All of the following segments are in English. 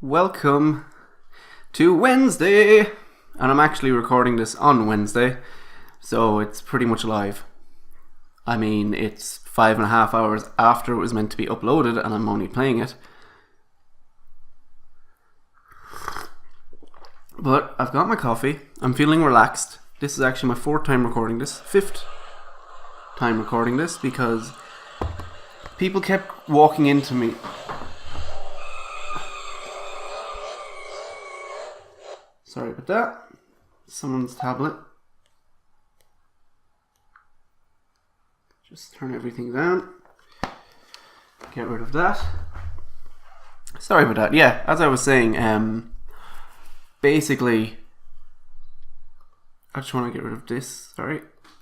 Welcome to Wednesday, and I'm actually recording this on Wednesday, so it's pretty much live. I mean, it's 5.5 hours after it was meant to be uploaded, and I'm only playing it. But I've got my coffee, I'm feeling relaxed. This is actually my fifth time recording this, because people kept walking into me. Sorry about that. Someone's tablet. Just turn everything down. Get rid of that. Sorry about that. Yeah, as I was saying, basically, I just want to get rid of this. Sorry.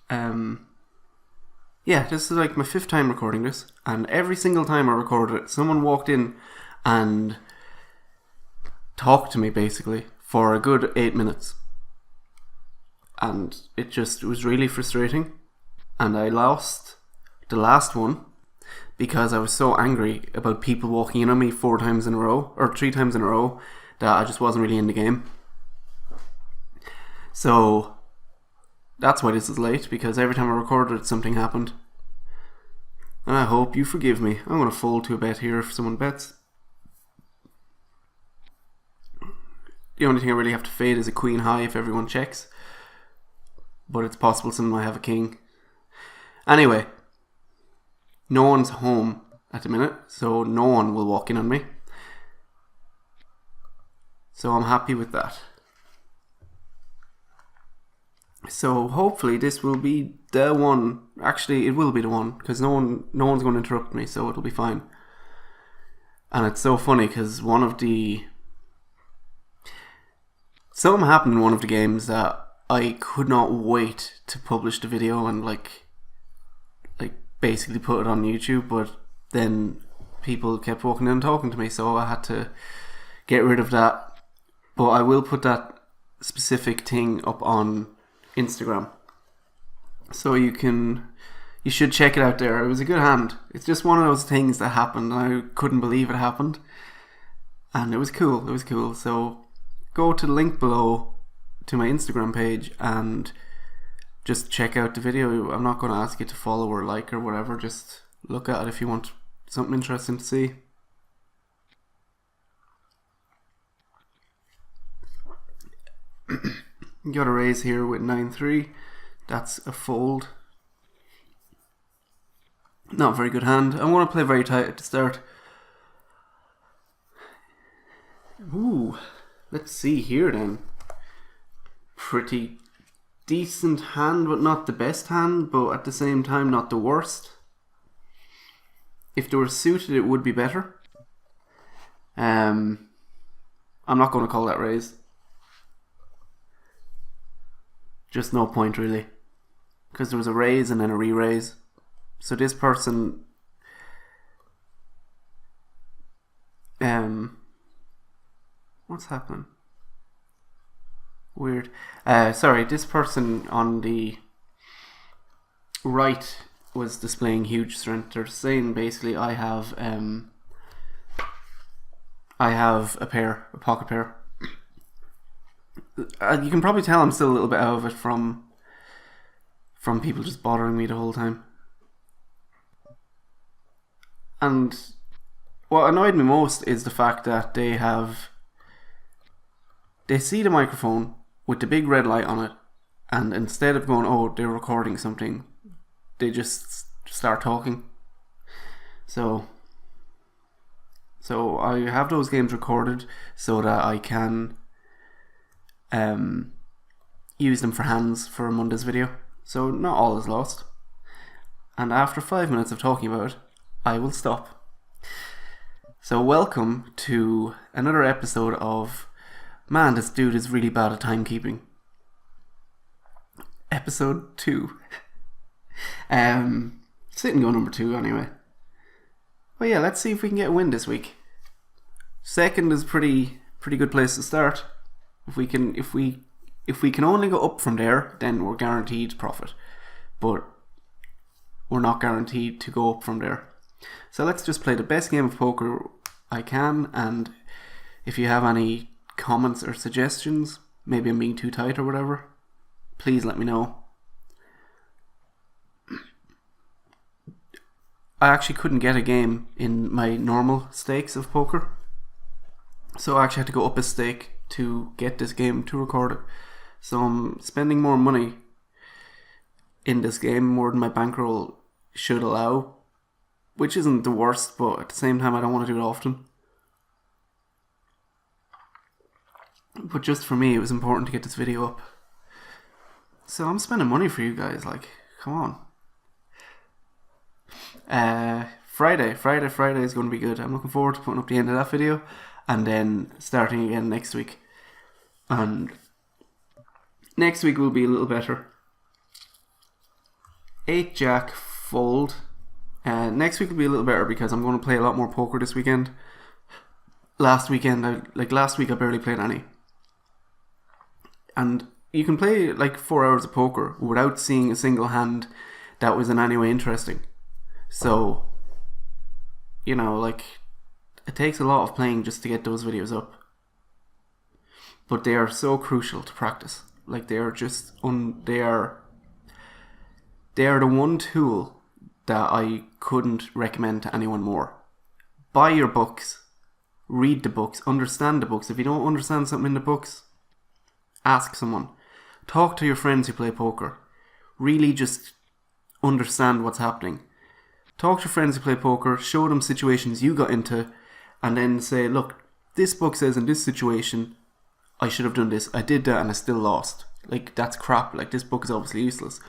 Yeah, this is like my 5th time recording this, and every single time I recorded it, someone walked in and talked to me basically for a good 8 minutes, and it was really frustrating, and I lost the last one because I was so angry about people walking in on me 4 times in a row, or 3 times in a row, that I just wasn't really in the game. So that's why this is late, because every time I recorded it, something happened. And I hope you forgive me. I'm going to fold to a bet here if someone bets. The only thing I really have to fade is a queen high if everyone checks. But it's possible someone might have a king. Anyway, no one's home at the minute, so no one will walk in on me. So I'm happy with that. So hopefully this will be the one. Actually, it will be the one, because no one's going to interrupt me, so it'll be fine. And it's so funny because something happened in one of the games that I could not wait to publish the video and like basically put it on YouTube, but then people kept walking in and talking to me, so I had to get rid of that. But I will put that specific thing up on Instagram, so you should check it out there. It was a good hand. It's just one of those things that happened, and I couldn't believe it happened, and it was cool. So go to the link below to my Instagram page and just check out the video. I'm not going to ask you to follow or like or whatever. Just look at it if you want something interesting to see. Got a raise here with 9-3. That's a fold. Not a very good hand. I'm going to play very tight at the start. Ooh, let's see here then. Pretty decent hand, but not the best hand, but at the same time not the worst. If they were suited, it would be better. I'm not going to call that raise. Just no point really, because there was a raise and then a re-raise. So this person, what's happening? Weird. Sorry, this person on the right was displaying huge strength. They're saying basically I have a pocket pair. You can probably tell I'm still a little bit out of it from people just bothering me the whole time. And what annoyed me most is the fact that they see the microphone with the big red light on it, and instead of going, oh, they're recording something, they just start talking. So I have those games recorded so that I can use them for hands for Monday's video. So not all is lost. And after 5 minutes of talking about it, I will stop. So welcome to another episode of Man, this dude is really bad at timekeeping. Episode 2. Sitting go number 2 anyway. Well, yeah, let's see if we can get a win this week. Second is pretty good place to start. If we can only go up from there, then we're guaranteed profit. But we're not guaranteed to go up from there. So let's just play the best game of poker I can and If you have any comments or suggestions, maybe I'm being too tight or whatever, please let me know. I actually couldn't get a game in my normal stakes of poker, so I actually had to go up a stake to get this game to record it. So I'm spending more money in this game, more than my bankroll should allow, which isn't the worst, but at the same time I don't want to do it often. But just for me, it was important to get this video up. So I'm spending money for you guys, like, come on. Friday is going to be good. I'm looking forward to putting up the end of that video and then starting again next week. And next week will be a little better. 8 Jack fold. Next week will be a little better because I'm going to play a lot more poker this weekend. Last week I barely played any. And you can play like 4 hours of poker without seeing a single hand that was in any way interesting. So, you know, like, it takes a lot of playing just to get those videos up. But they are so crucial to practice. Like, they are just, they are the one tool that I couldn't recommend to anyone more. Buy your books. Read the books. Understand the books. If you don't understand something in the books, ask someone. Talk to your friends who play poker. Really just understand what's happening. Talk to your friends who play poker, show them situations you got into, and then say, look, this book says in this situation, I should have done this. I did that and I still lost. Like, that's crap. Like, this book is obviously useless.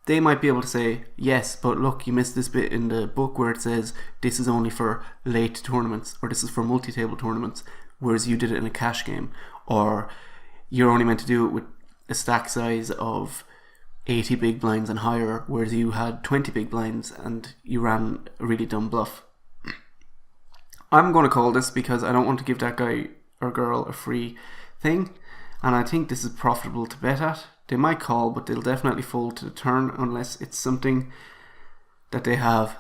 They might be able to say, yes, but look, you missed this bit in the book where it says this is only for late tournaments, or this is for multi-table tournaments, whereas you did it in a cash game, or you're only meant to do it with a stack size of 80 big blinds and higher, whereas you had 20 big blinds and you ran a really dumb bluff. I'm going to call this because I don't want to give that guy or girl a free thing, and I think this is profitable to bet at. They might call, but they'll definitely fold to the turn unless it's something that they have.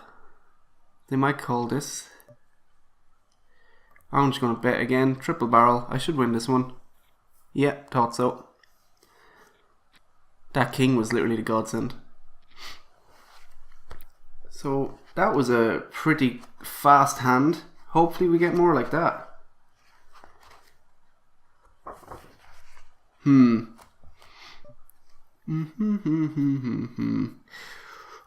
They might call this. I'm just going to bet again. Triple barrel. I should win this one. Yeah, thought so. That king was literally the godsend. So that was a pretty fast hand. Hopefully we get more like that.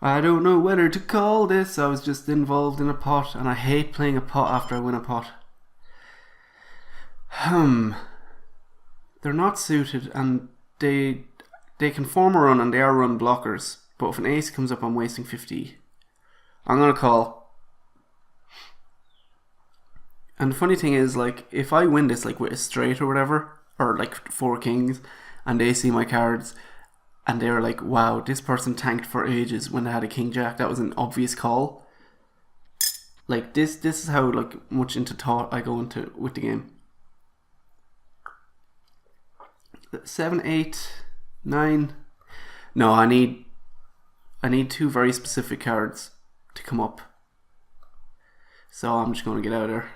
I don't know whether to call this. I was just involved in a pot, and I hate playing a pot after I win a pot. They're not suited, and they can form a run, and they are run blockers. But if an ace comes up, I'm wasting 50. I'm gonna call. And the funny thing is, like, if I win this, like, with a straight or whatever, or like 4 kings, and they see my cards, and they're like, wow, this person tanked for ages when they had a king jack, that was an obvious call. Like, this is how, like, much into thought I go into with the game. 7, 8, 9. No, I need 2 very specific cards to come up. So I'm just going to get out of there.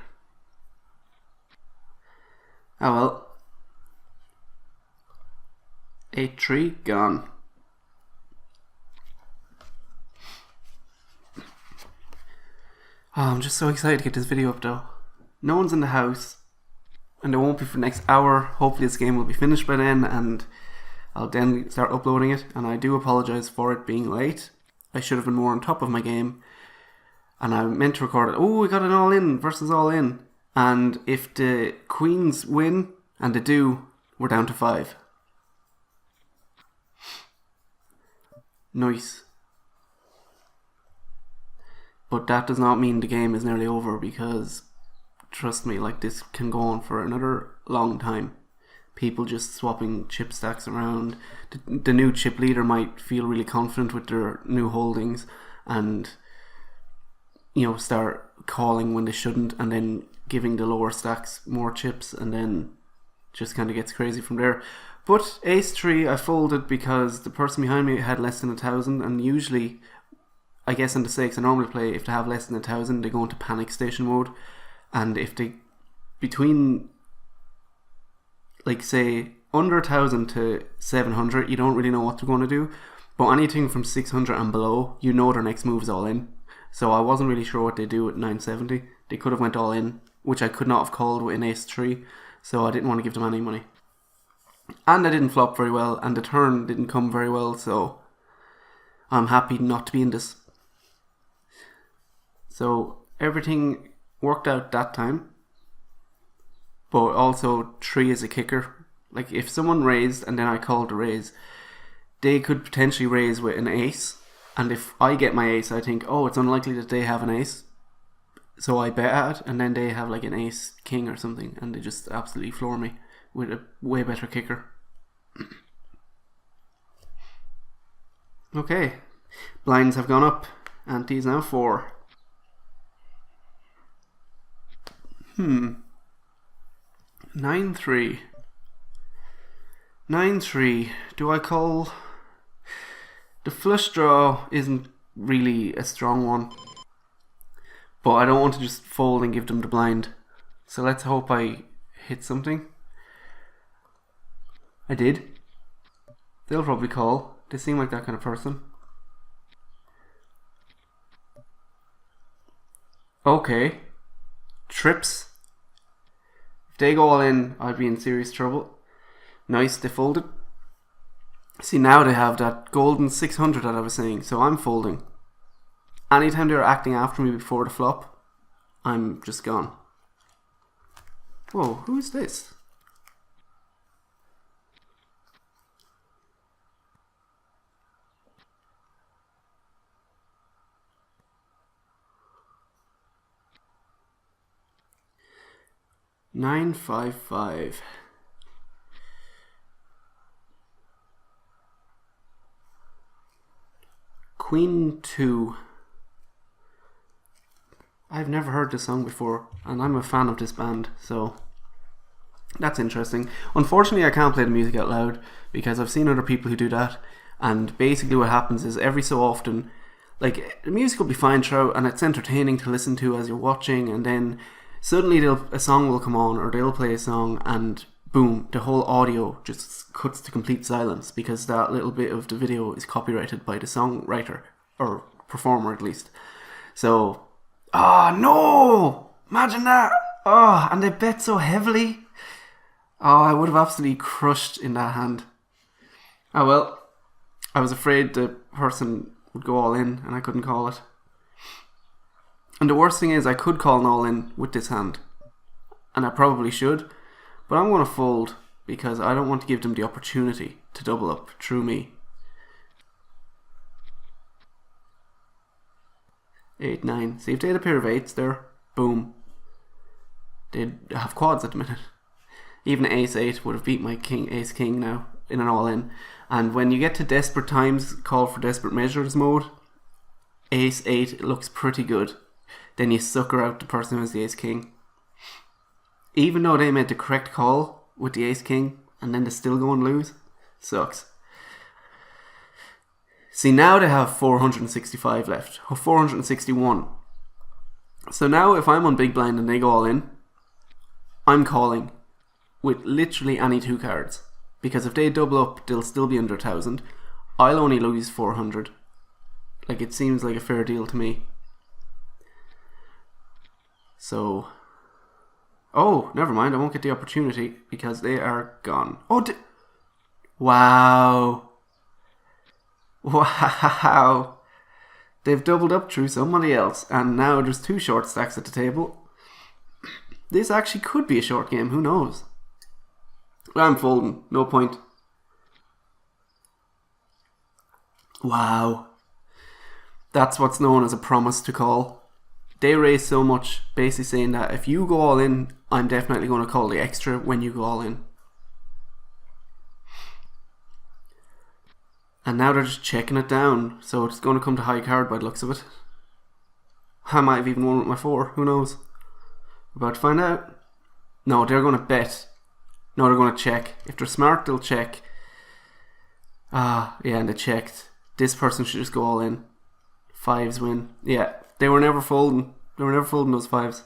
Oh well. 8-3, gone. Oh, I'm just so excited to get this video up though. No one's in the house, and it won't be for the next hour. Hopefully this game will be finished by then, and I'll then start uploading it. And I do apologise for it being late. I should have been more on top of my game, and I meant to record it. Oh, we got an all-in versus all-in, and if the queens win, and they do, we're down to 5. Nice. But that does not mean the game is nearly over, because trust me, like, this can go on for another long time. People just swapping chip stacks around. The new chip leader might feel really confident with their new holdings and, you know, start calling when they shouldn't, and then giving the lower stacks more chips, and then just kind of gets crazy from there. But ace-3 I folded because the person behind me had less than 1,000, and usually, I guess in the stakes I normally play, if they have less than 1,000 they go into panic station mode, and if they, between like say under 1,000 to 700, you don't really know what they're going to do. But anything from 600 and below, you know their next move is all in. So I wasn't really sure what they do at 970. They could have went all in, which I could not have called with an ace 3. So I didn't want to give them any money. And I didn't flop very well, and the turn didn't come very well, so I'm happy not to be in this. So everything worked out that time. But also 3 is a kicker. Like if someone raised and then I called a raise, they could potentially raise with an ace. And if I get my ace, I think, oh, it's unlikely that they have an ace. So I bet at it, and then they have like an ace king or something, and they just absolutely floor me with a way better kicker. Okay, blinds have gone up. Ante is now 4. 9-3. 9-3. Do I call? The flush draw isn't really a strong one, but I don't want to just fold and give them the blind. So let's hope I hit something. I did. They'll probably call. They seem like that kind of person. Okay. Trips. If they go all in, I'd be in serious trouble. Nice, they folded. See, now they have that golden 600 that I was saying, so I'm folding. Anytime they're acting after me before the flop, I'm just gone. Whoa, who is this? Nine, 5, 5. Queen 2. I've never heard this song before, and I'm a fan of this band, so that's interesting. Unfortunately, I can't play the music out loud because I've seen other people who do that, and basically what happens is every so often, like, the music will be fine throughout and it's entertaining to listen to as you're watching, and then suddenly a song will come on, or they'll play a song, and boom, the whole audio just cuts to complete silence because that little bit of the video is copyrighted by the songwriter, or performer at least. So, no! Imagine that! And they bet so heavily. I would have absolutely crushed in that hand. Oh well, I was afraid the person would go all in and I couldn't call it. And the worst thing is I could call an all in with this hand, and I probably should, but I'm going to fold because I don't want to give them the opportunity to double up through me. 8, 9. See, if they had a pair of 8s there, boom. They'd have quads at the minute. Even ace 8 would have beat my king, ace king now in an all in. And when you get to desperate times, call for desperate measures mode, ace 8 looks pretty good. Then you sucker out the person who has the ace king. Even though they made the correct call with the ace king, and then they still go and lose, sucks. See, now they have 465 left, or 461. So now if I'm on big blind and they go all in, I'm calling with literally any 2 cards. Because if they double up, they'll still be under 1,000. I'll only lose 400. Like, it seems like a fair deal to me. So, never mind, I won't get the opportunity because they are gone. Wow. Wow. They've doubled up through somebody else, and now there's 2 short stacks at the table. This actually could be a short game, who knows? I'm folding, no point. Wow. That's what's known as a promise to call. They raise so much, basically saying that if you go all in, I'm definitely going to call the extra when you go all in. And now they're just checking it down, so it's going to come to high card by the looks of it. I might have even won with my 4, who knows? We're about to find out. No, they're going to bet. No, they're going to check. If they're smart, they'll check. Yeah, and they checked. This person should just go all in. 5s win. Yeah, they were never folding. They were never folding those 5s.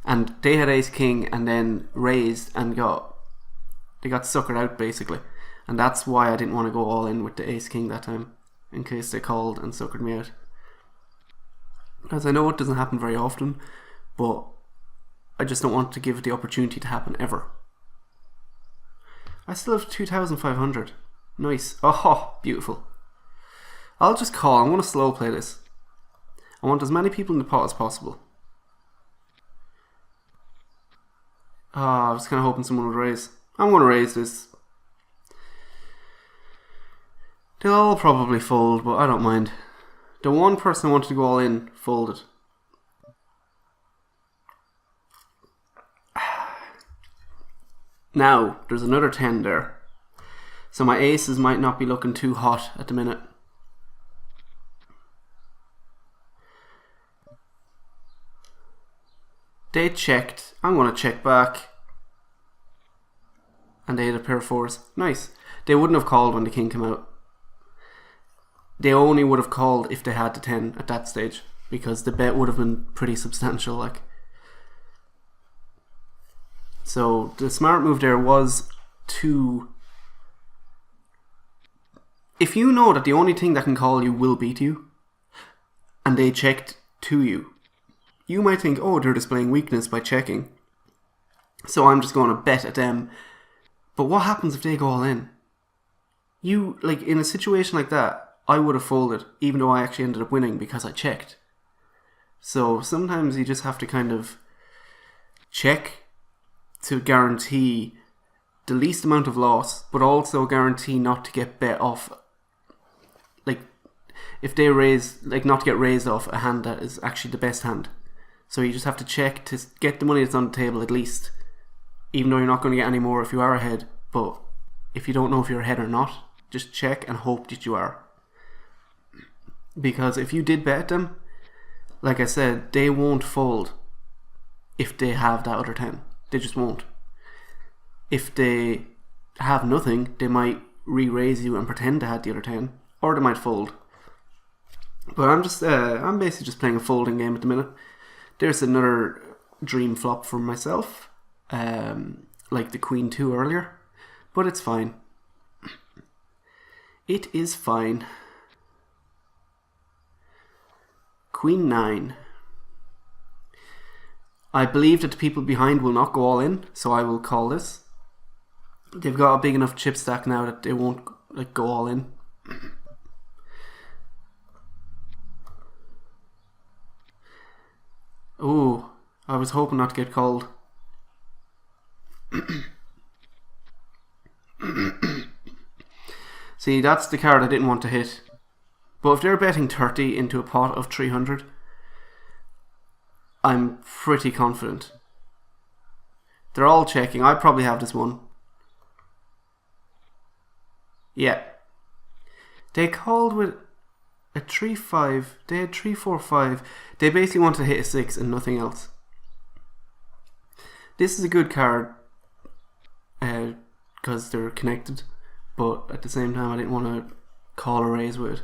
And they had ace king and then raised and got They got suckered out basically, and that's why I didn't want to go all in with the ace king that time, in case they called and suckered me out. Because I know it doesn't happen very often, but I just don't want to give it the opportunity to happen ever. I still have 2,500. Nice. Oh, beautiful. I'll just call. I'm going to slow play this. I want as many people in the pot as possible. I was kind of hoping someone would raise. I'm going to raise this. They'll all probably fold, but I don't mind. The one person who wanted to go all in folded. Now, there's another 10 there. So my aces might not be looking too hot at the minute. They checked. I'm going to check back. And they had a pair of fours. Nice. They wouldn't have called when the king came out. They only would have called if they had the 10 at that stage, because the bet would have been pretty substantial. Like, so the smart move there was to, if you know that the only thing that can call you will beat you, and they checked to you, you might think, oh, they're displaying weakness by checking, so I'm just going to bet at them. But what happens if they go all in? You, like, in a situation like that, I would have folded, even though I actually ended up winning because I checked. So sometimes you just have to kind of check to guarantee the least amount of loss, but also guarantee not to get bet off. Like, if they raise, like, not to get raised off a hand that is actually the best hand. So you just have to check to get the money that's on the table at least, even though you're not going to get any more if you are ahead. But if you don't know if you're ahead or not, just check and hope that you are. Because if you did bet them, like I said, they won't fold if they have that other 10. They just won't. If they have nothing, they might re-raise you and pretend they had the other 10, or they might fold. But I'm basically just playing a folding game at the minute. There's another dream flop for myself, like the Queen 2 earlier, but it's fine. It is fine. Queen 9. I believe that the people behind will not go all in, so I will call this. They've got a big enough chip stack now that they won't like go all in. Ooh, I was hoping not to get called. See, that's the card I didn't want to hit. But if they're betting 30 into a pot of 300, I'm pretty confident. They're all checking. I probably have this one. Yeah. They called with a 3-5. They had 3-4-5. They basically wanted to hit a 6 and nothing else. This is a good card because they're connected, but at the same time I didn't want to call a raise with it.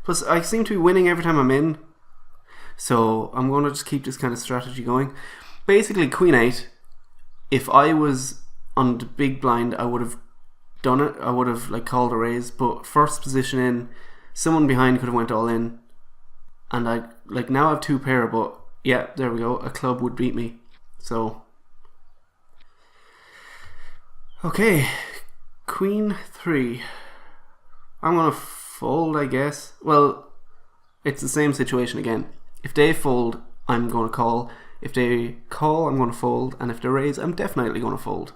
Plus I seem to be winning every time I'm in, so I'm going to just keep this kind of strategy going. Basically Queen 8, if I was on the big blind I would have done it. I would have like called a raise, but first position in, someone behind could have went all in, and I like now I have 2 pair, but yeah, there we go, a club would beat me. So okay, Queen 3. I'm gonna fold, I guess. Well, it's the same situation again. If they fold, I'm gonna call. If they call, I'm gonna fold, and if they raise, I'm definitely gonna fold.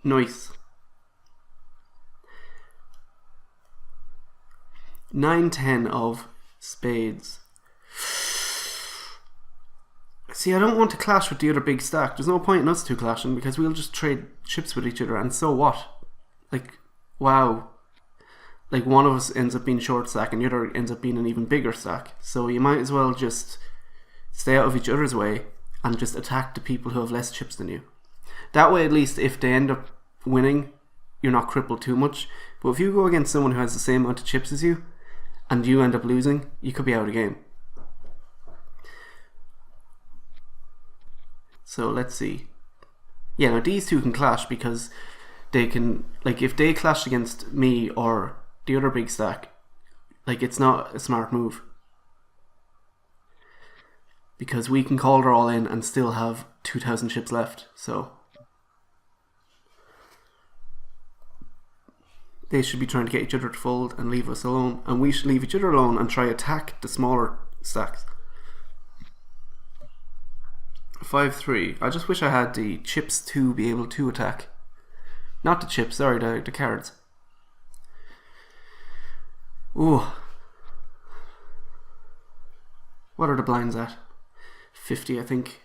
Nice. 9-10 of spades. See, I don't want to clash with the other big stack. There's no point in us two clashing because we'll just trade chips with each other, and so what? Like, wow. Like, one of us ends up being short stack and the other ends up being an even bigger stack. So you might as well just stay out of each other's way and just attack the people who have less chips than you. That way, at least, if they end up winning, you're not crippled too much. But if you go against someone who has the same amount of chips as you and you end up losing, you could be out of the game. So let's see. Yeah, now these two can clash because they can, like, if they clash against me or the other big stack, like, it's not a smart move. Because we can call her all in and still have 2,000 ships left, so they should be trying to get each other to fold and leave us alone, and we should leave each other alone and try attack the smaller stacks. 5-3. I just wish I had the chips to be able to attack. Not the chips, sorry, the cards. Ooh. What are the blinds at? 50, I think.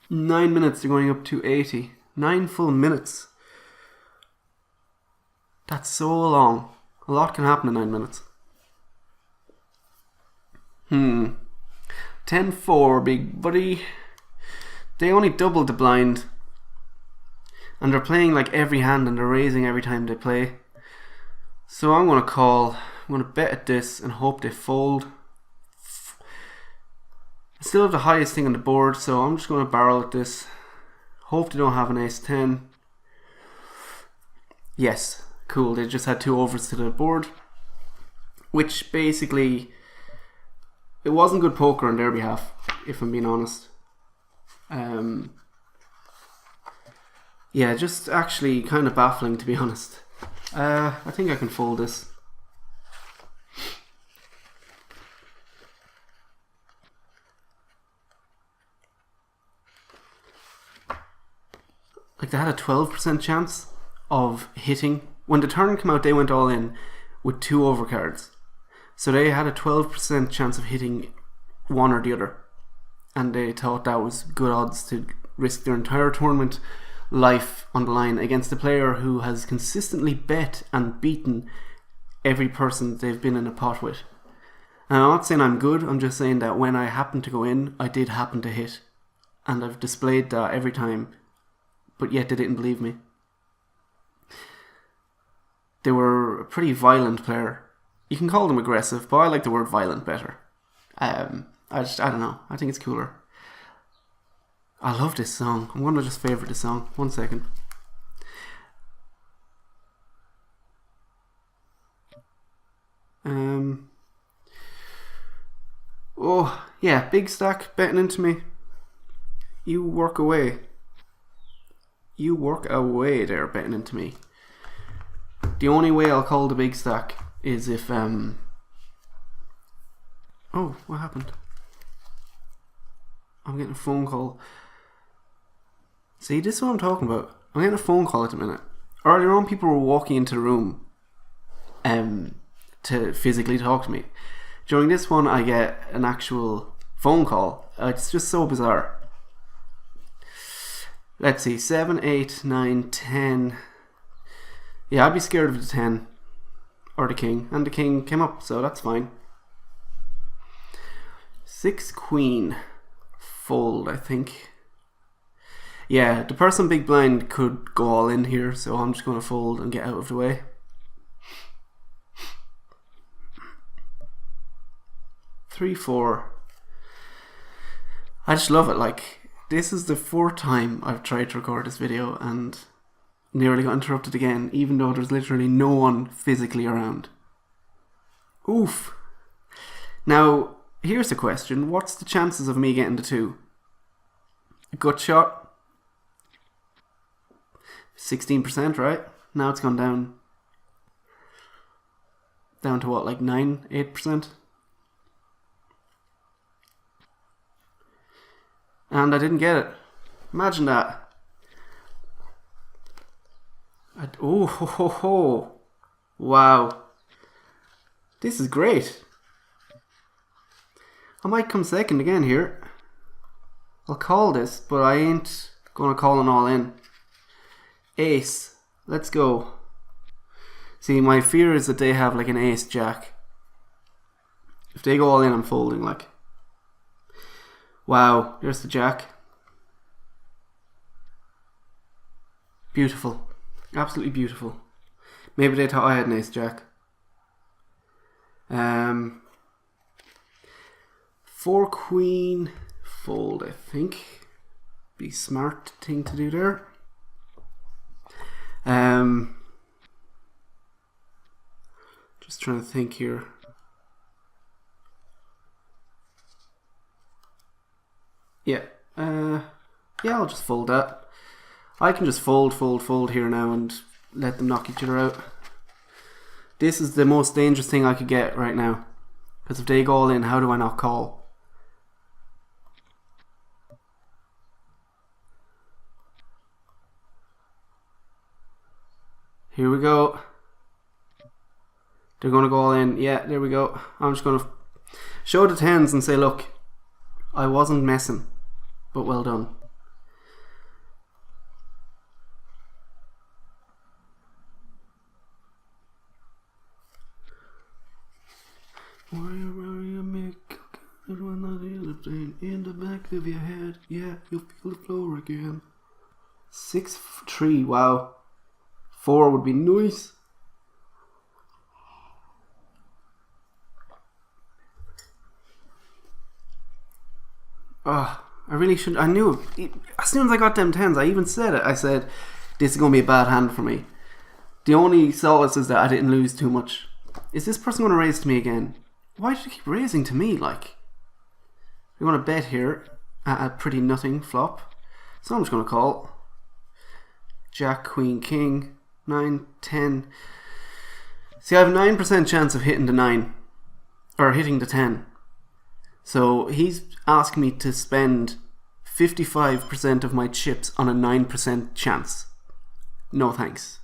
9 minutes, they're going up to 80. 9 full minutes. That's so long. A lot can happen in 9 minutes. 10-4, big buddy. They only doubled the blind. And they're playing like every hand and they're raising every time they play. So I'm going to call. I'm going to bet at this and hope they fold. I still have the highest thing on the board, so I'm just going to barrel at this. Hope they don't have an ace-10. Yes, cool. They just had 2 overs to the board. Which basically... it wasn't good poker on their behalf, if I'm being honest. Yeah, just actually kind of baffling, to be honest. I think I can fold this. Like, they had a 12% chance of hitting. When the turn came out, they went all in with 2 overcards. So they had a 12% chance of hitting one or the other. And they thought that was good odds to risk their entire tournament life on the line against a player who has consistently bet and beaten every person they've been in a pot with. And I'm not saying I'm good, I'm just saying that when I happened to go in, I did happen to hit. And I've displayed that every time, but yet they didn't believe me. They were a pretty violent player. You can call them aggressive, but I like the word violent better. I don't know. I think it's cooler. I love this song. I'm going to just favourite this song. 1 second. Oh, yeah. Big stack betting into me. You work away. You work away there betting into me. The only way I'll call the big stack is if oh, what happened? I'm getting a phone call. See, this is what I'm talking about. I'm getting a phone call at the minute. Earlier on, people were walking into the room to physically talk to me. During this one, I get an actual phone call. It's just so bizarre. Let's see, 7, 8, 9, 10. Yeah, I'd be scared of the 10 or the king, and the king came up, so that's fine. 6 queen, fold, I think. Yeah, the person big blind could go all in here, so I'm just going to fold and get out of the way. 3, 4. I just love it. Like, this is the 4th time I've tried to record this video and nearly got interrupted again, even though there's literally no one physically around. Oof. Now, here's the question. What's the chances of me getting the 2? A gut shot? 16%, right? Now it's gone down. Down to what, like 9, 8%? And I didn't get it. Imagine that. Oh, ho, ho, ho. Wow. This is great. I might come second again here. I'll call this, but I ain't going to call an all in. Ace. Let's go. See, my fear is that they have like an ace jack. If they go all in, I'm folding like. Wow, there's the jack. Beautiful. Absolutely beautiful. Maybe they thought I had an ace jack. 4 queen, fold, I think. be smart thing to do there. Just trying to think here. Yeah, I'll just fold that. I can just fold here now and let them knock each other out. This is the most dangerous thing I could get right now. Because if they go all in, how do I not call? Here we go. They're going to go all in. Yeah, there we go. I'm just going to show the tens and say, look, I wasn't messing, but well done. In the back of your head, yeah, you'll feel the floor again. 6-3, wow. 4 would be nice. Oh, I really should. I knew it. As soon as I got them tens, I even said it. I said, this is going to be a bad hand for me. The only solace is that I didn't lose too much. Is this person going to raise to me again? Why did he keep raising to me? Like, we're going to bet here at a pretty nothing flop. So I'm just going to call. Jack, Queen, King, 9, 10. See, I have a 9% chance of hitting the 9. Or hitting the 10. So he's asking me to spend 55% of my chips on a 9% chance. No thanks.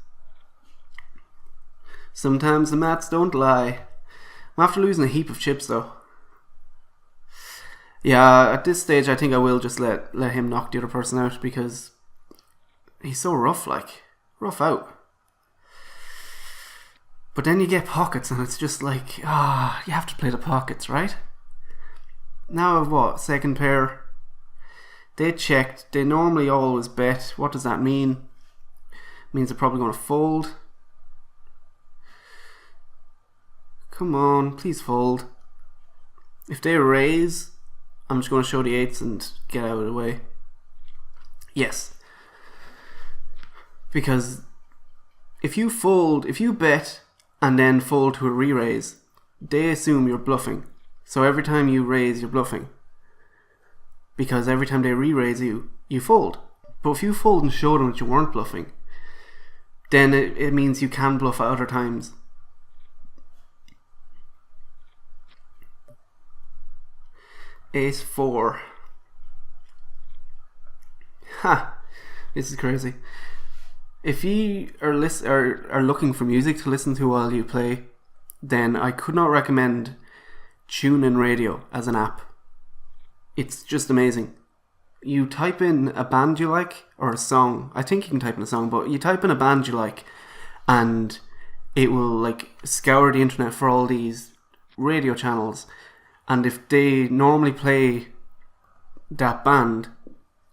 Sometimes the maths don't lie. I'm after losing a heap of chips though. Yeah, at this stage I think I will just let him knock the other person out because he's so rough, like. Rough out. But then you get pockets and it's just like, you have to play the pockets, right? Now I've what? Second pair. They checked. They normally always bet. What does that mean? It means they're probably going to fold. Come on, please fold. If they raise, I'm just going to show the 8s and get out of the way. Yes. Because if you bet and then fold to a re-raise, they assume you're bluffing. So every time you raise, you're bluffing. Because every time they re-raise you, you fold. But if you fold and show them that you weren't bluffing, then it means you can bluff at other times. Ace 4. Ha! This is crazy. If you are looking for music to listen to while you play, then I could not recommend TuneIn Radio as an app. It's just amazing. You type in a band you like, or a song. I think you can type in a song, but you type in a band you like, and it will like scour the internet for all these radio channels. And if they normally play that band,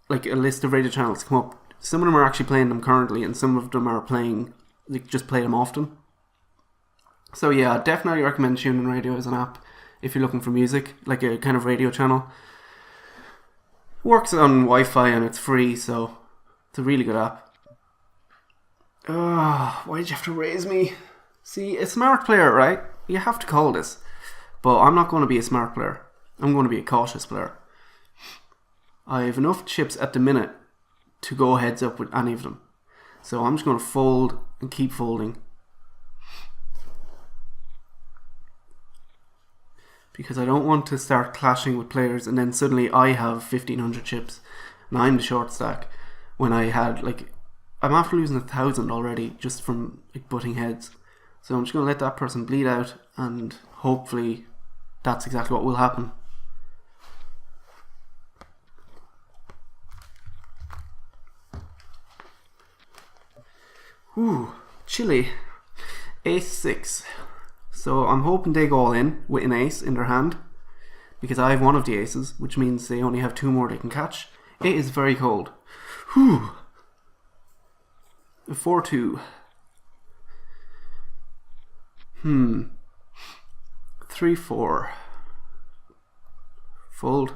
like a list of radio channels come up, some of them are actually playing them currently, and some of them are playing, like, just play them often. So yeah, I definitely recommend TuneIn Radio as an app if you're looking for music, like a kind of radio channel. Works on Wi-Fi and it's free, so it's a really good app. Why did you have to raise me? See, a smart player, right? You have to call this. But I'm not going to be a smart player. I'm going to be a cautious player. I have enough chips at the minute to go heads up with any of them. So I'm just going to fold and keep folding. Because I don't want to start clashing with players and then suddenly I have 1,500 chips and I'm the short stack when I had, like, I'm after losing 1,000 already just from, like, butting heads. So I'm just going to let that person bleed out and hopefully that's exactly what will happen. Ooh, chilly. Ace 6. So I'm hoping they go all in with an ace in their hand, because I have one of the aces, which means they only have 2 more they can catch. It is very cold. Whew. 4-2. 3-4. Fold.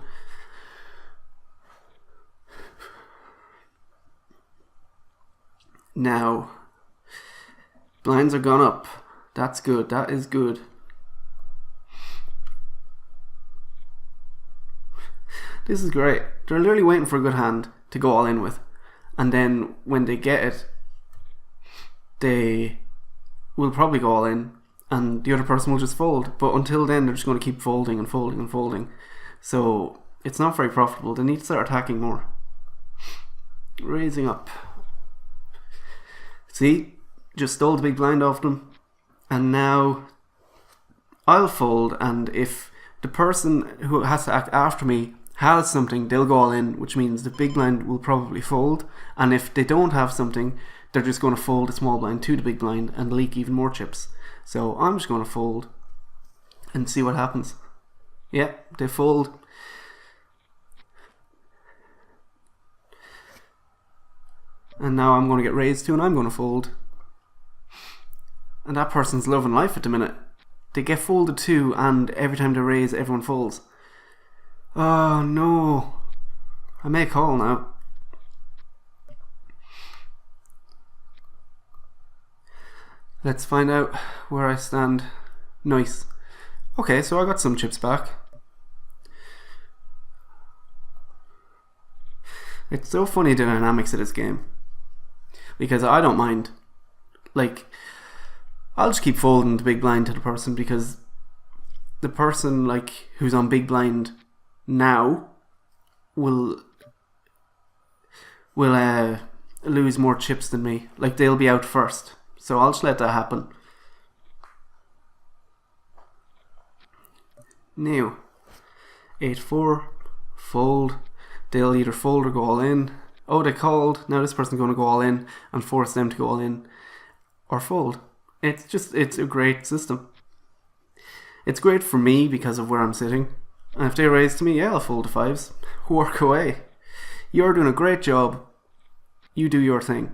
Now, blinds are gone up. That's good. That is good. This is great. They're literally waiting for a good hand to go all in with. And then when they get it, they will probably go all in and the other person will just fold. But until then, they're just going to keep folding and folding and folding. So it's not very profitable. They need to start attacking more. Raising up. See? Just stole the big blind off them. And now I'll fold, and if the person who has to act after me has something, they'll go all in, which means the big blind will probably fold. And if they don't have something, they're just going to fold the small blind to the big blind and leak even more chips. So I'm just going to fold and see what happens. Yeah, they fold. And now I'm going to get raised to, and I'm going to fold. And that person's loving life at the minute. They get folded to, and every time they raise, everyone folds. Oh no. I may call now. Let's find out where I stand. Nice. Okay, so I got some chips back. It's so funny the dynamics of this game. Because I don't mind. Like, I'll just keep folding the big blind to the person, because the person like who's on big blind now will lose more chips than me. Like, they'll be out first. So I'll just let that happen. Now, 8-4, fold. They'll either fold or go all in. Oh, they called. Now this person's going to go all in and force them to go all in or fold. It's a great system. It's great for me because of where I'm sitting. And if they raise to me, yeah, I'll fold the fives. Work away. You're doing a great job. You do your thing.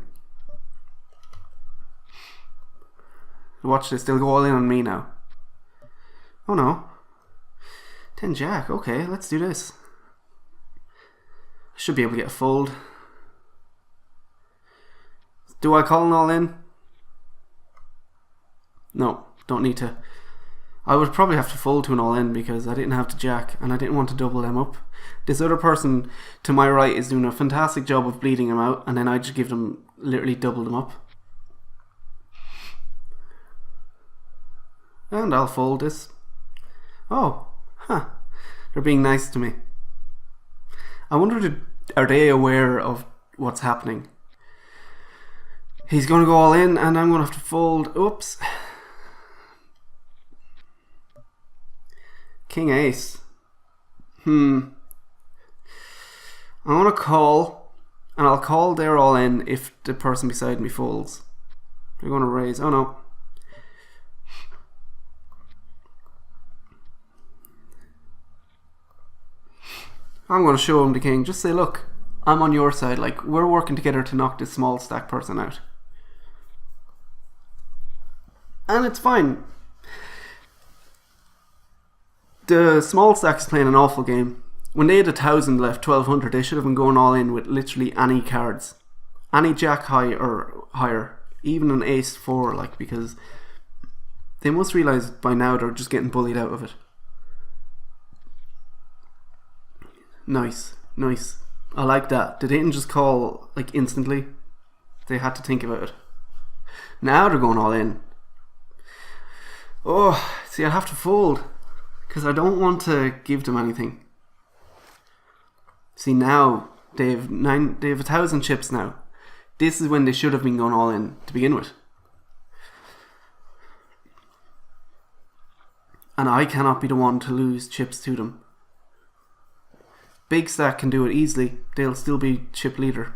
Watch this, they'll go all in on me now. Oh no. 10 jack, okay, let's do this. Should be able to get a fold. Do I call an all in? No, don't need to. I would probably have to fold to an all in because I didn't have to jack and I didn't want to double them up. This other person to my right is doing a fantastic job of bleeding them out, and then I just give them, literally double them up. And I'll fold this. Oh, huh. They're being nice to me. I wonder, are they aware of what's happening? He's going to go all in and I'm going to have to fold. Oops. King ace. I'm going to call, and I'll call they're all in if the person beside me folds. They're going to raise. Oh no. I'm going to show him the king. Just say, look, I'm on your side. Like, we're working together to knock this small stack person out. And it's fine. The small stack's playing an awful game. When they had 1,000 left, 1,200, they should have been going all in with literally any cards. Any jack high or higher. Even an ace 4, like, because they must realise by now they're just getting bullied out of it. Nice, nice. I like that. They didn't just call like instantly. They had to think about it. Now they're going all in. Oh, see, I have to fold because I don't want to give them anything. See, now they have 1,000 chips now. This is when they should have been going all in to begin with. And I cannot be the one to lose chips to them. Big stack can do it easily. They'll still be chip leader.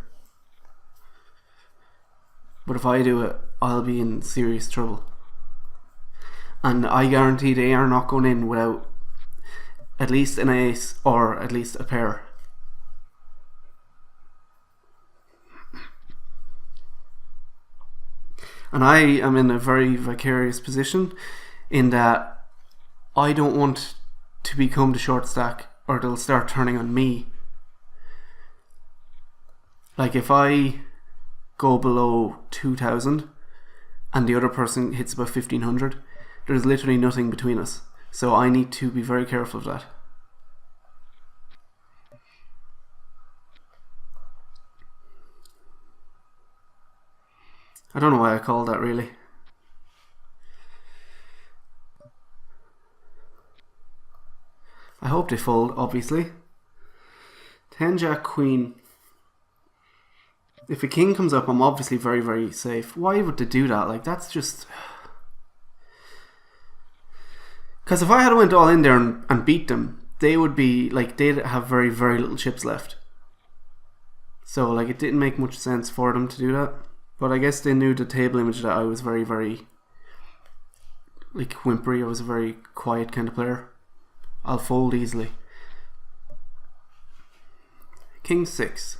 But if I do it, I'll be in serious trouble. And I guarantee they are not going in without at least an ace or at least a pair. And I am in a very vicarious position in that I don't want to become the short stack, or they'll start turning on me. Like, if I go below 2,000 and the other person hits about 1,500. There's literally nothing between us. So I need to be very careful of that. I don't know why I called that, really. I hope they fold, obviously. 10 Jack Queen. If a king comes up, I'm obviously very, very safe. Why would they do that? Like, that's just... Because if I had went all in there and beat them, they would be, like, they'd have very, very little chips left. So, like, it didn't make much sense for them to do that. But I guess they knew the table image that I was very, very, like, whimpery. I was a very quiet kind of player. I'll fold easily. King 6.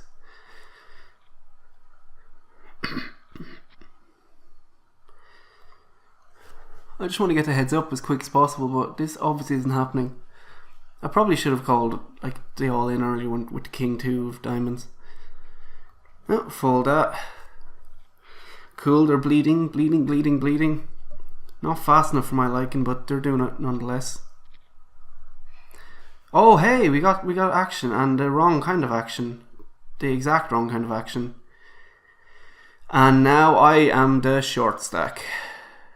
I just want to get the heads up as quick as possible, but this obviously isn't happening. I probably should have called like the all in earlier one with the King 2 of diamonds. Oh, fold that. Cool, they're bleeding, bleeding, bleeding, bleeding. Not fast enough for my liking, but they're doing it nonetheless. Oh hey, we got action, and the wrong kind of action. The exact wrong kind of action. And now I am the short stack,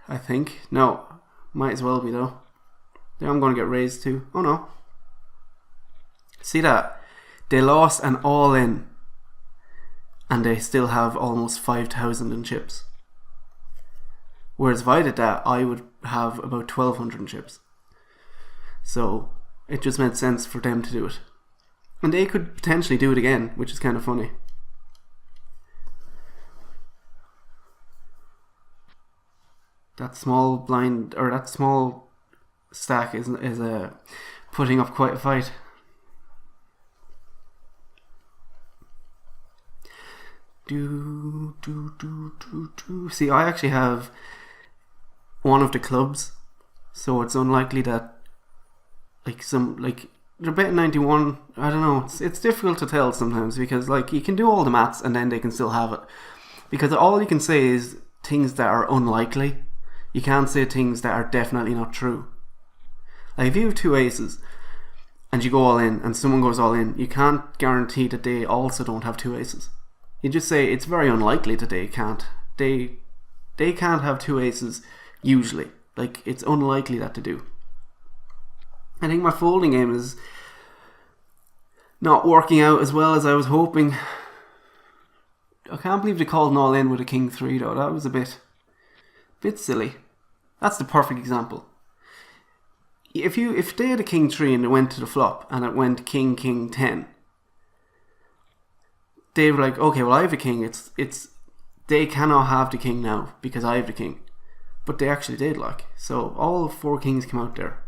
I think. No, might as well be though. Then I'm going to get raised too. Oh no. See that? They lost an all in. And they still have almost 5,000 in chips. Whereas if I did that, I would have about 1,200 in chips. So it just made sense for them to do it. And they could potentially do it again, which is kind of funny. That small blind, or that small stack is putting up quite a fight. See, I actually have one of the clubs, so it's unlikely that they're betting 91. I don't know. It's difficult to tell sometimes because like you can do all the maths and then they can still have it, because all you can say is things that are unlikely. You can't say things that are definitely not true. Like if you have two aces and you go all in and someone goes all in, you can't guarantee that they also don't have two aces. You just say it's very unlikely that they can't. They can't have two aces usually. Like it's unlikely that to do. I think my folding game is not working out as well as I was hoping. I can't believe they called an all in with a king 3 though. That was a bit silly. That's the perfect example. If they had a king 3 and it went to the flop and it went king 10, they were like, okay, well I have a king. It's they cannot have the king now because I have the king. But they actually did, like. So all 4 kings came out there.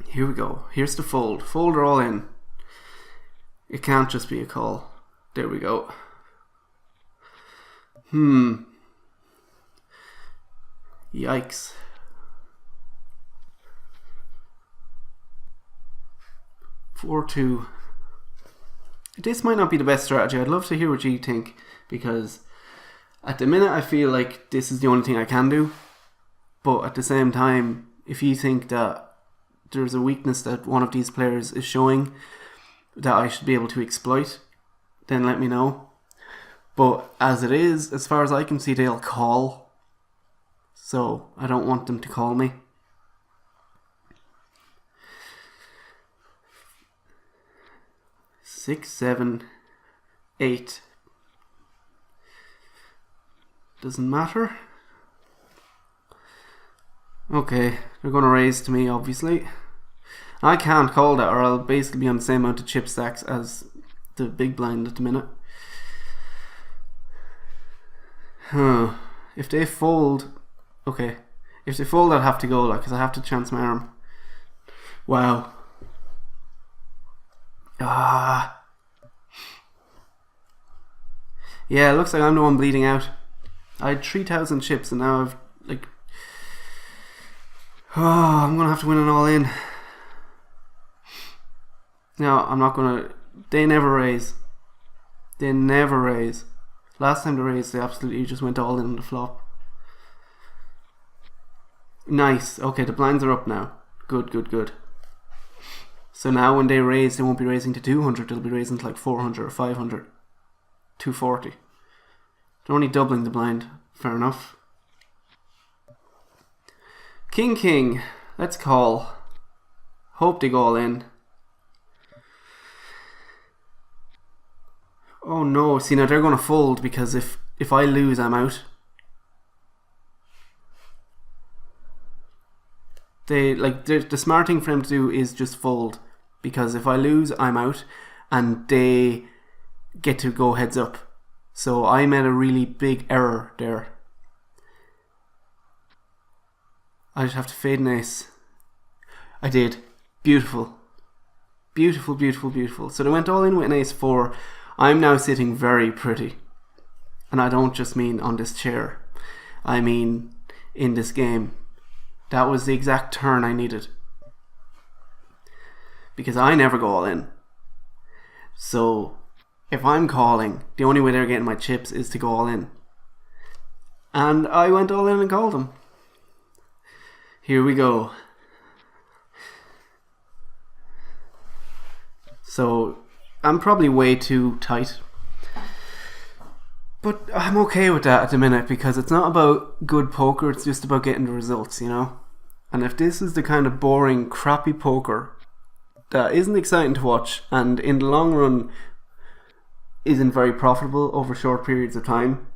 Here we go. Here's the fold. Fold are all in. It can't just be a call. There we go. Yikes. Four, 2. This might not be the best strategy. I'd love to hear what you think, because at the minute I feel like this is the only thing I can do. But at the same time, if you think that there's a weakness that one of these players is showing that I should be able to exploit, then let me know. But as it is, as far as I can see, they'll call. So I don't want them to call me. Six, 7, 8. Doesn't matter. Okay, they're going to raise to me, obviously. I can't call that, or I'll basically be on the same amount of chip stacks as the big blind at the minute. If they fold... Okay. If they fold, I'd have to go, like, because I have to chance my arm. Wow. Yeah, it looks like I'm the one bleeding out. I had 3,000 chips and now I've, like... I'm going to have to win an all-in. No, I'm not going to... They never raise. They never raise. Last time they raised, they absolutely just went all in on the flop. Nice. Okay, the blinds are up now. Good, good, good. So now when they raise, they won't be raising to 200. They'll be raising to like 400 or 500. 240. They're only doubling the blind. Fair enough. King, king. Let's call. Hope they go all in. Oh no. See, now they're going to fold because if I lose, I'm out. The smart thing for them to do is just fold, because if I lose, I'm out, and they get to go heads up. So I made a really big error there. I just have to fade an ace. I did. Beautiful. Beautiful, beautiful, beautiful. So they went all in with an ace 4. I'm now sitting very pretty. And I don't just mean on this chair. I mean in this game. That was the exact turn I needed. Because I never go all in. So if I'm calling, the only way they're getting my chips is to go all in. And I went all in and called them. Here we go. So I'm probably way too tight. But I'm okay with that at the minute, because it's not about good poker, it's just about getting the results, you know? And if this is the kind of boring, crappy poker that isn't exciting to watch, and in the long run isn't very profitable over short periods of time,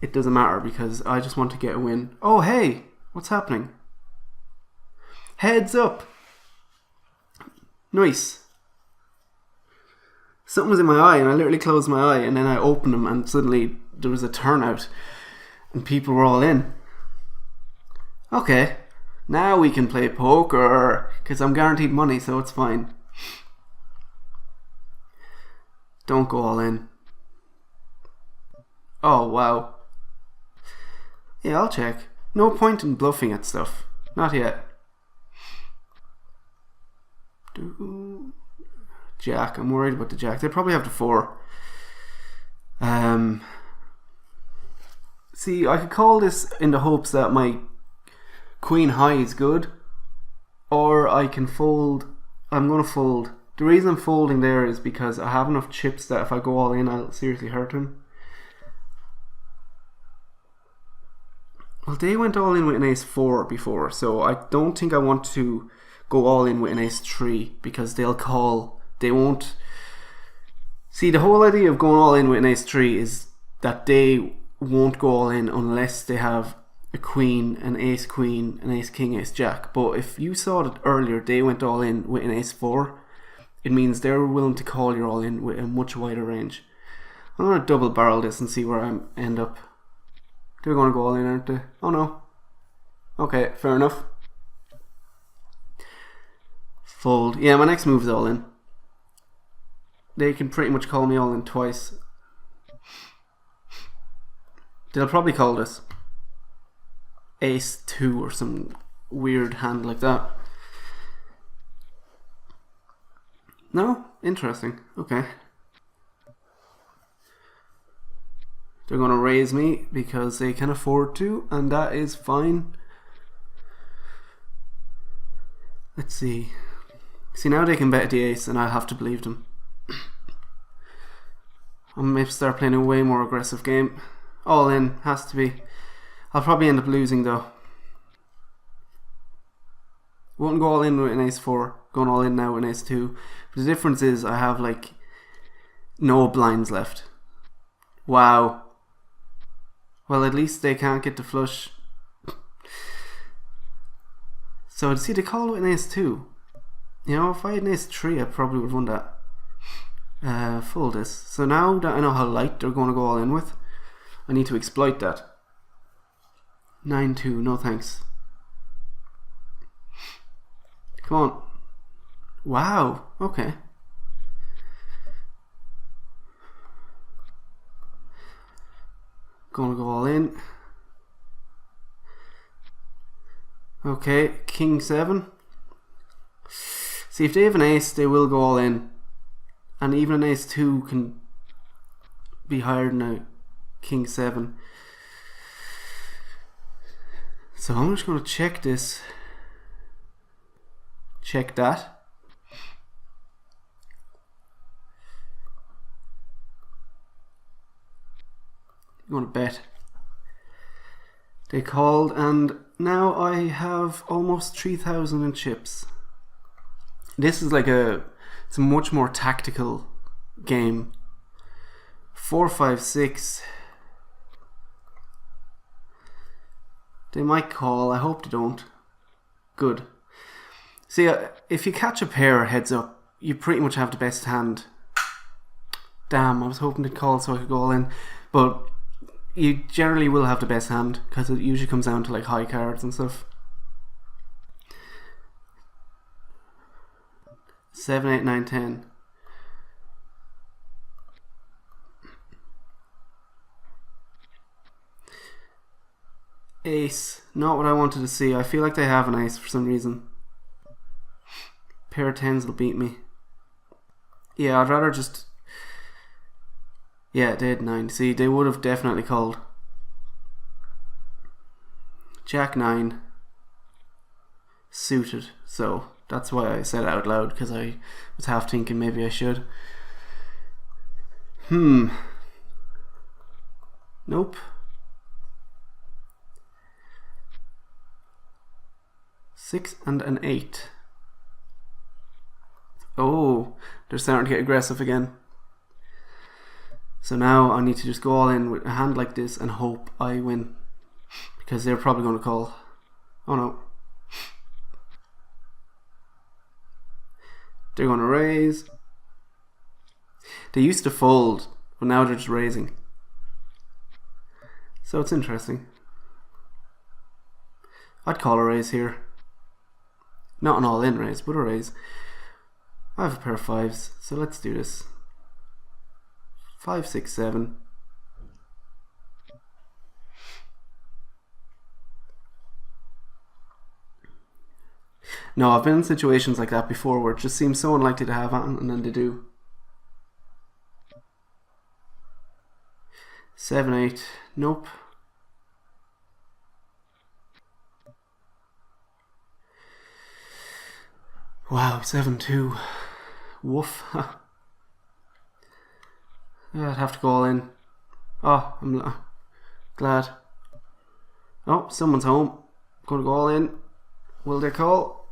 it doesn't matter, because I just want to get a win. Oh hey, what's happening? Heads up! Nice. Something was in my eye, and I literally closed my eye, and then I opened them, and suddenly there was a turnout, and people were all in. Okay, now we can play poker, because I'm guaranteed money, so it's fine. Don't go all in. Oh, wow. Yeah, I'll check. No point in bluffing at stuff. Not yet. Jack, I'm worried about the jack. They probably have the 4. See, I could call this in the hopes that my queen high is good, or I can fold. I'm going to fold. The reason I'm folding there is because I have enough chips that if I go all in, I'll seriously hurt him. Well, they went all in with an ace 4 before, so I don't think I want to go all in with an ace 3, because they'll call. They won't. See, the whole idea of going all in with an ace 3 is that they won't go all in unless they have a queen, an ace queen, an ace king, ace jack. But if you saw that earlier, they went all in with an ace 4, it means they're willing to call you all in with a much wider range. I'm going to double barrel this and see where I end up. They're going to go all in, aren't they? Oh no. Okay, fair enough. Fold. Yeah, my next move is all in. They can pretty much call me all in twice. They'll probably call this ace 2 or some weird hand like that. No? Interesting. Okay. They're going to raise me because they can afford to, and that is fine. Let's see. See, now they can bet the ace and I have to believe them. I may start playing a way more aggressive game. All in, has to be. I'll probably end up losing though. Won't go all in with an ace 4. Going all in now with an ace 2. But the difference is I have like no blinds left. Wow. Well, at least they can't get the flush. So see, they call with an ace 2. You know, if I had an ace 3, I probably would have won that. Fold this. So now that I know how light they're going to go all in with, I need to exploit that. 9-2, no thanks. Come on. Wow, okay. Gonna go all in. Okay, king 7. See, if they have an ace, they will go all in. And even an ace 2 can be higher than a king 7. So I'm just going to check this. Check that. I'm going to bet. They called, and now I have almost 3,000 in chips. This is like it's a much more tactical game. 4, 5, 6. They might call. I hope they don't. Good. See, if you catch a pair heads up, you pretty much have the best hand. Damn, I was hoping to call so I could go all in. But you generally will have the best hand, because it usually comes down to like high cards and stuff. 7, 8, 9, 10. Ace. Not what I wanted to see. I feel like they have an ace for some reason. Pair of 10s will beat me. Yeah, I'd rather just... Yeah, they had 9. See, they would have definitely called. Jack 9. Suited. So, that's why I said it out loud, because I was half thinking maybe I should. Nope. 6 and an 8. Oh, they're starting to get aggressive again. So now I need to just go all in with a hand like this and hope I win, because they're probably going to call. Oh no. They're going to raise. They used to fold, but now they're just raising. So it's interesting. I'd call a raise here. Not an all-in raise, but a raise. I have a pair of 5s, so let's do this. 5, 6, 7. No, I've been in situations like that before where it just seems so unlikely to have it, and then they do. 7, 8. Nope. Wow, 7, 2. Woof. Yeah, I'd have to go all in. Oh, I'm glad. Oh, someone's home. Gonna go all in. Will they call?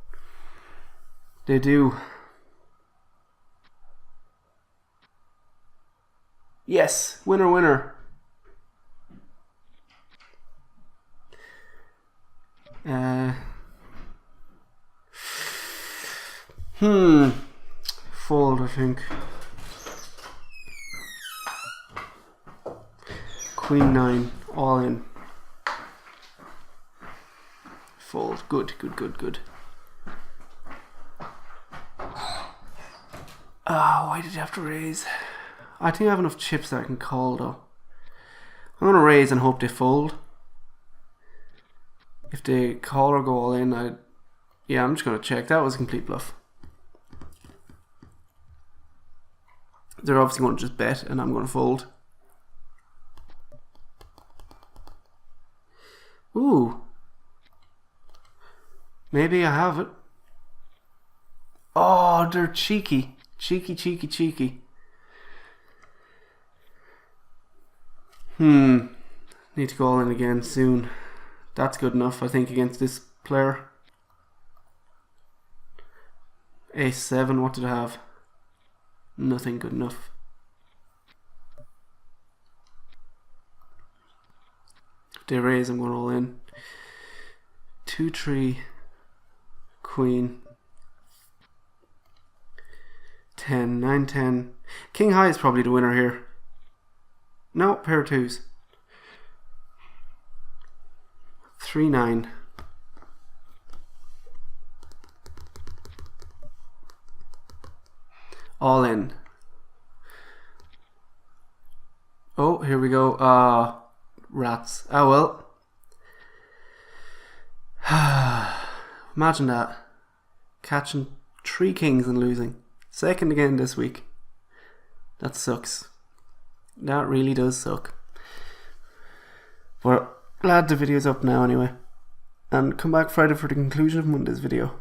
They do. Yes, winner, winner. Fold, I think. Queen 9, all in. Fold. Good, good, good, good. Why did you have to raise? I think I have enough chips that I can call though. I'm going to raise and hope they fold. If they call or go all in, yeah, I'm just going to check. That was a complete bluff. They're obviously going to just bet and I'm going to fold. Ooh. Maybe I have it. Oh, they're cheeky. Cheeky, cheeky, cheeky. Need to go all in again soon. That's good enough, I think, against this player. Ace 7, what did I have? Nothing good enough. If they raise, I'm going all in. 2, 3, Queen. 10, 9, 10. King high is probably the winner here. No, pair of 2s. 3, 9. All in. Oh, here we go. Rats. Oh well. Imagine that. Catching 3 kings and losing. Second again this week. That sucks. That really does suck. But glad the video's up now anyway. And come back Friday for the conclusion of Monday's video.